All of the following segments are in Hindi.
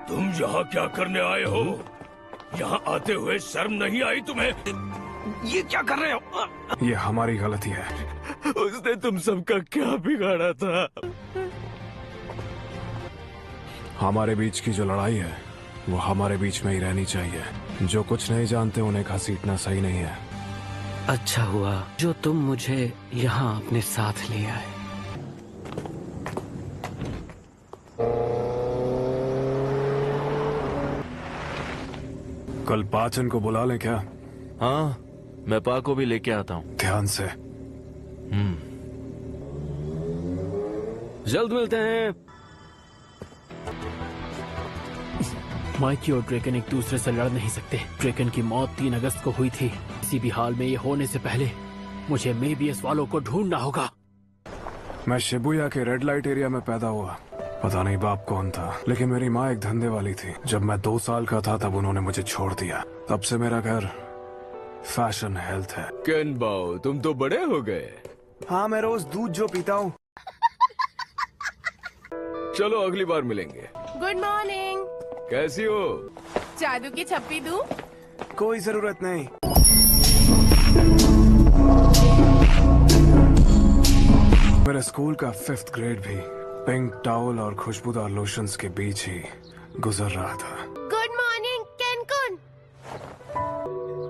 तुम यहाँ क्या करने आए हो? यहाँ आते हुए शर्म नहीं आई तुम्हें? ये क्या कर रहे हो? ये हमारी गलती है। उसने तुम सबका क्या बिगाड़ा था? हमारे बीच की जो लड़ाई है वो हमारे बीच में ही रहनी चाहिए। जो कुछ नहीं जानते उन्हें घसीटना सही नहीं है। अच्छा हुआ जो तुम मुझे यहाँ अपने साथ ले आए। कल पाचन को बुला लें क्या? हाँ, मैं पा को भी लेके आता हूँ। ध्यान से। जल्द मिलते हैं। माइकी और ड्रेकन एक दूसरे से लड़ नहीं सकते। ड्रेकन की मौत 3 अगस्त को हुई थी। किसी भी हाल में ये होने से पहले मुझे मेबियस वालों को ढूंढना होगा। मैं शिबुया के रेड लाइट एरिया में पैदा हुआ। पता नहीं बाप कौन था, लेकिन मेरी माँ एक धंधे वाली थी। जब मैं 2 साल का था तब उन्होंने मुझे छोड़ दिया। तब से मेरा घर फैशन हेल्थ है। केनबाओ, तुम तो बड़े हो गए। हाँ, मैं रोज दूध जो पीता हूँ। चलो अगली बार मिलेंगे। Good morning. कैसी हो? जादू की छप्पी दूं? कोई जरूरत नहीं। मेरे स्कूल का 5th ग्रेड भी पिंक टॉवल और खुशबूदार लोशंस के बीच ही गुजर रहा था। Good morning केनकुन।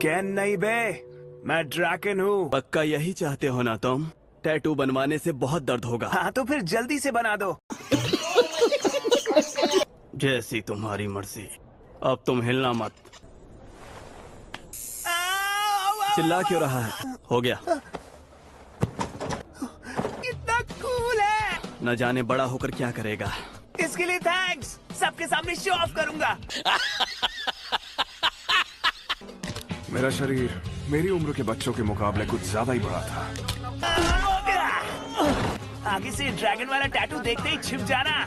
कैन नहीं बे, मैं ड्रैकन हूँ। पक्का यही चाहते हो ना तुम? टैटू बनवाने से बहुत दर्द होगा। हाँ तो फिर जल्दी से बना दो। जैसी तुम्हारी मर्जी। अब तुम हिलना मत। चिल्ला क्यों रहा है? हो गया। कितना कूल है। न जाने बड़ा होकर क्या करेगा। इसके लिए थैंक्स। सबके सामने शो ऑफ करूंगा। मेरा शरीर मेरी उम्र के बच्चों के मुकाबले कुछ ज्यादा ही बड़ा था। आगे से ड्रैगन वाला टैटू देखते ही छिप जाना।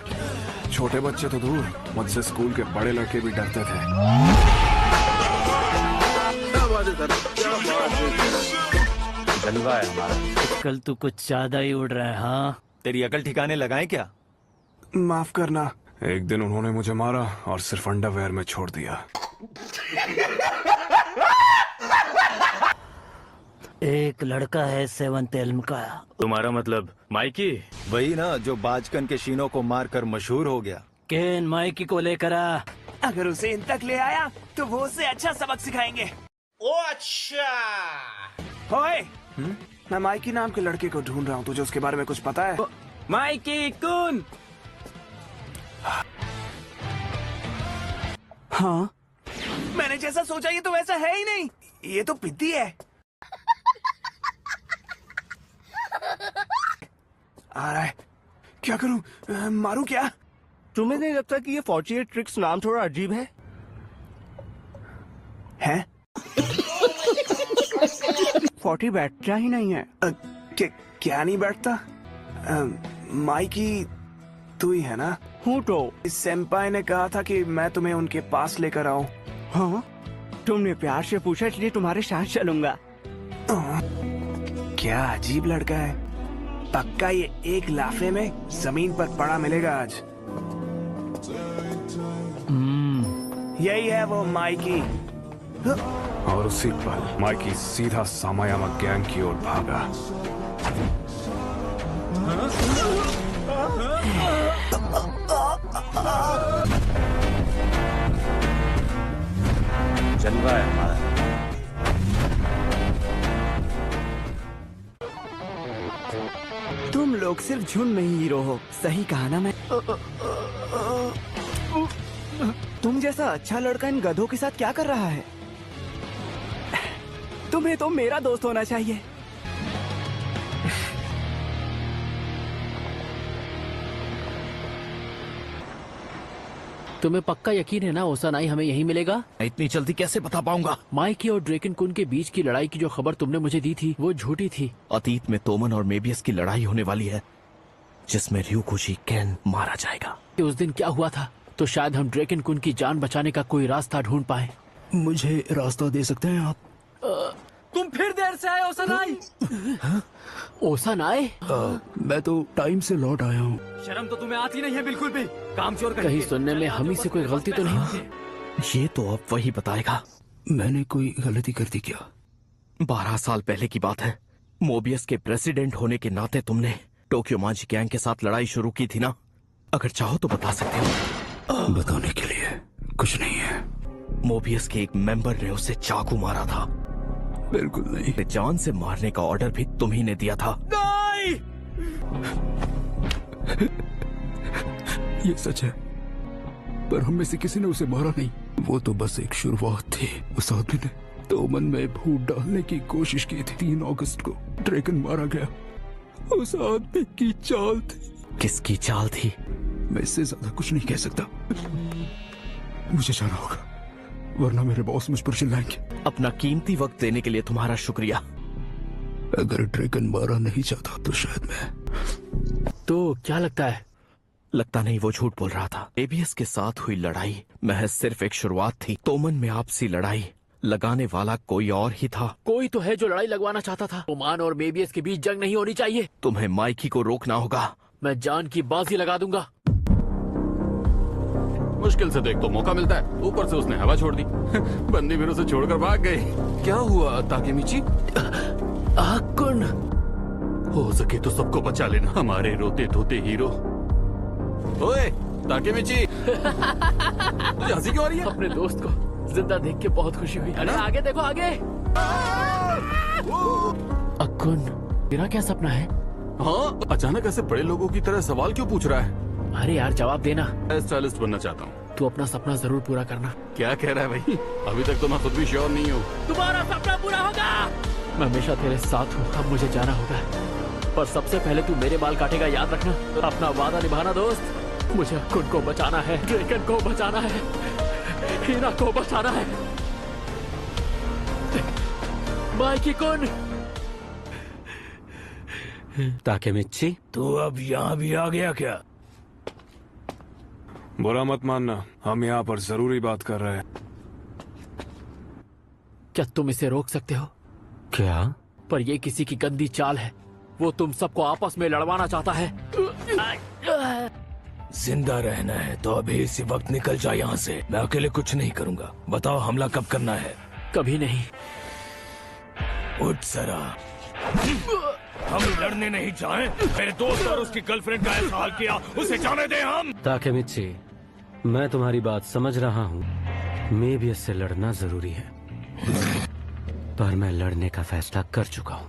छोटे बच्चे तो दूर, मुझसे स्कूल के बड़े लड़के भी डरते थे। जलवा है हमारा। कल तू कुछ ज्यादा ही उड़ रहा है। हाँ, तेरी अकल ठिकाने लगाए क्या? माफ करना। एक दिन उन्होंने मुझे मारा और सिर्फ अंडरवेयर में छोड़ दिया। एक लड़का है 7th एल्म का। तुम्हारा मतलब माइकी? वही ना जो बाजकन के शीनों को मारकर मशहूर हो गया। केन माइकी को लेकर आ। अगर उसे इन तक ले आया तो वो उसे अच्छा सबक सिखाएंगे। ओ अच्छा। ओए, मैं माइकी नाम के लड़के को ढूंढ रहा हूँ। तुझे उसके बारे में कुछ पता है? माइकी कुन। हाँ, मैंने जैसा सोचा ये तो वैसा है ही नहीं। ये तो पिद्दी है। आ रहा है। क्या करूं? मारूं क्या? तुम्हें नहीं लगता कि ये 48 ट्रिक्स नाम थोड़ा अजीब है? हैं? 40 बैठता ही नहीं है। क्या नहीं बैठता? माइकी तू ही है ना? हूँ तो। इस सेम्पाई ने कहा था कि मैं तुम्हें उनके पास लेकर आऊं। हाँ, तुमने प्यार से पूछा इसलिए तुम्हारे साथ चलूंगा। क्या अजीब लड़का है। पक्का ये एक लाफे में जमीन पर पड़ा मिलेगा आज। यही है वो माइकी। और उसी पल माइकी सीधा सामायामा गैंग की ओर भागा। जलवा है हमारा। तुम लोग सिर्फ झुंड में ही हीरो हो। सही कहा ना मैं? तुम जैसा अच्छा लड़का इन गधों के साथ क्या कर रहा है? तुम्हें तो मेरा दोस्त होना चाहिए। तुम्हें पक्का यकीन है ना ओसानाई हमें यहीं मिलेगा? इतनी जल्दी कैसे बता पाऊंगा? माइकी और ड्रेकन कुन के बीच की लड़ाई की जो खबर तुमने मुझे दी थी वो झूठी थी। अतीत में तोमन और मेबियस की लड़ाई होने वाली है जिसमें ryukoji कैन मारा जाएगा। कि उस दिन क्या हुआ था, तो शायद हम ड्रेकन कुन की जान बचाने का कोई रास्ता ढूंढ पाए। मुझे रास्ता दे सकते हैं आप? तुम फिर देर से आए ओसानाई। ओसानाई? मैं तो टाइम से लौट आया हूँ। शर्म तो तुम्हें आती नहीं है बिल्कुल भी। कामचोर कहीं सुनने में हम ही से कोई गलती तो नहीं हुई? ये तो अब वही बताएगा। मैंने कोई गलती कर दी क्या? 12 साल पहले की बात है। मोबियस के प्रेसिडेंट होने के नाते तुमने टोक्यो मांजी गैंग के साथ लड़ाई शुरू की थी ना? अगर चाहो तो बता सकते हो। बताने के लिए कुछ नहीं है। मोबियस के एक मेंबर ने उसे चाकू मारा था। बिल्कुल नहीं। जान से मारने का ऑर्डर भी तुम ही ने दिया था। नहीं! ये सच है, पर हम में से किसी ने उसे मारा नहीं। वो तो बस एक शुरुआत थी। उस आदमी ने तोमन में भूत डालने की कोशिश की थी। 3 अगस्त को ड्रैगन मारा गया। उस आदमी की चाल थी। किसकी चाल थी? मैं इससे ज्यादा कुछ नहीं कह सकता। मुझे जाना होगा, वरना मेरे बॉस मुझ पर चिल्लाएंगे। अपना कीमती वक्त देने के लिए तुम्हारा शुक्रिया। अगर ड्रैगन मारा नहीं चाहता तो शायद मैं। तो क्या लगता है? लगता नहीं वो झूठ बोल रहा था। एबीएस के साथ हुई लड़ाई महज सिर्फ एक शुरुआत थी। तोमन में आपसी लड़ाई लगाने वाला कोई और ही था। कोई तो है जो लड़ाई लगवाना चाहता था। ओमान और मेबियस के बीच जंग नहीं होनी चाहिए। तुम्हें माइकी को रोकना होगा। मैं जान की बाजी लगा दूंगा। मुश्किल से देख तो मौका मिलता है, ऊपर से उसने हवा छोड़ दी। बंदी फिर उसे छोड़कर भाग गई। क्या हुआ ताकेमिची? आकुन, हो सके तो सबको बचा लेना, हमारे रोते धोते हीरो। ओए ताकेमिची, तुझे हंसी क्यों आ रही है? अपने दोस्त को जिंदा देख के बहुत खुशी हुई। अरे आगे देखो आगे। अकुन, तेरा क्या सपना है? हाँ, अचानक ऐसे बड़े लोगों की तरह सवाल क्यों पूछ रहा है? अरे यार जवाब देना। स्टाइलिस्ट बनना चाहता हूँ। तू अपना सपना जरूर पूरा करना। क्या कह रहा है भाई? अभी तक तो मैं खुद भी श्योर नहीं हूँ। तुम्हारा सपना पूरा होगा। मैं हमेशा तेरे साथ हूँ। अब मुझे जाना होगा, पर सबसे पहले तू मेरे बाल काटेगा, याद रखना। अपना वादा निभाना दोस्त। मुझे अकुन को बचाना है, ड्रैगन को बचाना है, हीना को बचाना है। माइकी कुन। ताकेमिची, तू अब यहाँ भी आ गया क्या? बुरा मत मानना, हम यहाँ पर जरूरी बात कर रहे हैं। क्या तुम इसे रोक सकते हो? क्या? पर ये किसी की गंदी चाल है। वो तुम सबको आपस में लड़वाना चाहता है। जिंदा रहना है तो अभी इसी वक्त निकल जा यहाँ से। मैं अकेले कुछ नहीं करूँगा। बताओ हमला कब करना है? कभी नहीं। उठ जरा। हम लड़ने नहीं जाएं। मेरे दोस्त और उसकी गर्लफ्रेंड का ऐसा हाल किया, उसे जाने दे हम। ताकेमिची, मैं तुम्हारी बात समझ रहा हूँ। मेबियस से लड़ना जरूरी है, पर मैं लड़ने का फैसला कर चुका हूँ।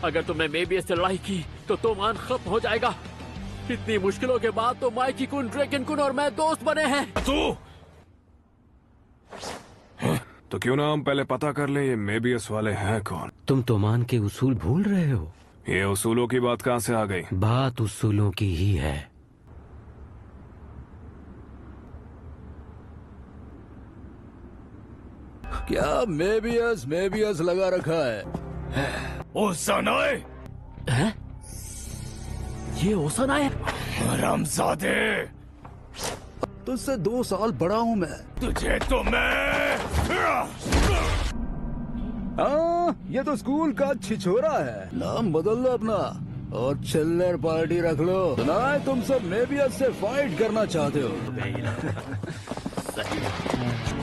अगर तुमने मेबियस से लड़ाई की तो तोमान खत्म हो जाएगा। इतनी मुश्किलों के बाद तो माइकी कुन, ड्रैगन कुन और मैं दोस्त बने हैं। तो क्यों ना हम पहले पता कर लें ये मेबियस वाले हैं कौन? तुम तोमान के उसूल भूल रहे हो। ये उसूलों की बात कहाँ से आ गई? बात उसूलों की ही है। क्या मेबियस लगा रखा है? ओसानाए? हैं? ये ओसानाए? हरामजादे! तुझसे 2 साल बड़ा हूँ मैं। तुझे तो मैं। हाँ, ये तो स्कूल का छिछोरा है। नाम बदल लो अपना और चिल्लर पार्टी रख लो। सुना है तुम सब मेबियस से फाइट करना चाहते हो।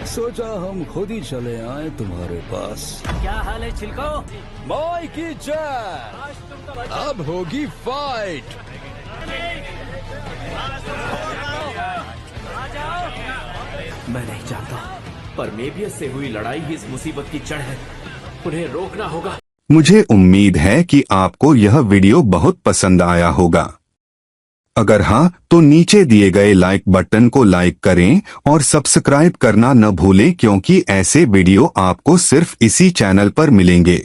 सोचा हम खुद ही चले आए तुम्हारे पास। क्या हाल है छिलको? माइकी जैक, अब होगी फाइट। मैं नहीं जानता, पर मेबियस से हुई लड़ाई ही इस मुसीबत की जड़ है। उन्हें रोकना होगा। मुझे उम्मीद है कि आपको यह वीडियो बहुत पसंद आया होगा। अगर हाँ तो नीचे दिए गए लाइक बटन को लाइक करें और सब्सक्राइब करना न भूलें, क्योंकि ऐसे वीडियो आपको सिर्फ इसी चैनल पर मिलेंगे।